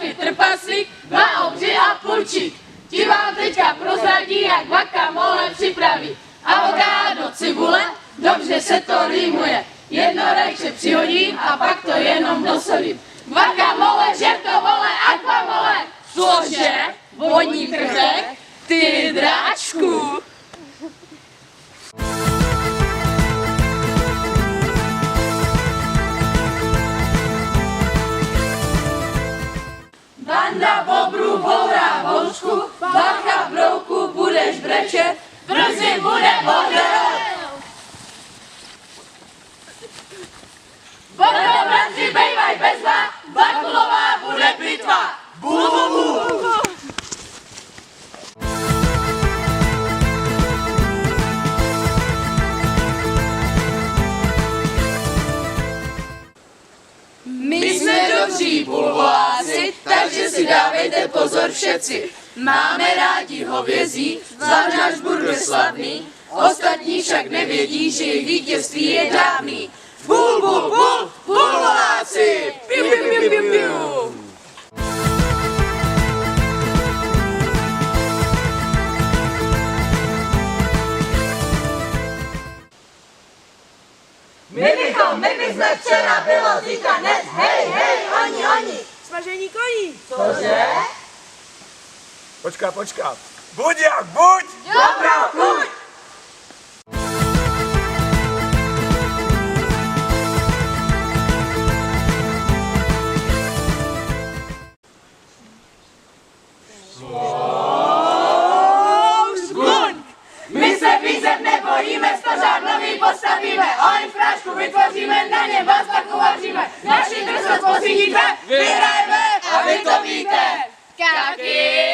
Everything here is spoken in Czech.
taky trpaslík, má obři a pulčík. Ti vám teďka prozradí, jak guacamole připraví. Avokádo, cibule, dobře se to rýmuje. Jedno rajče přihodím a pak to jenom dosolím. Guacamole, žertovole, aquamole. Cože? Vodní krtek? Ty dráčku. Banda bobrů bourá bouřku, bacha brouku, budeš brečet, brzy bude bordel. Bordel, bratři, bejvaj bezva, Bakulová bude bitva. My jsme dobří bulváci, takže si dávejte pozor všetci. Máme rádi hovězí, zvlášť náš burger slavný, ostatní však nevědí, že jejich vítězství je dávný. Bul, bul, bul, bulváci! Piu, piu, piu, piu, piu. My bychom včera bylo, zítra dnes, hej, hej, oni. Smažení koní. Cože? Počkat. Buď jak buď! Dobrou chuť! My se výzev nebojíme, stožár nový postavíme, oheň v prášku vytvoříme, na něm vás pak uvaříme. Naši drzost pořídíme, vyhrajeme a vy to víte. Kaky!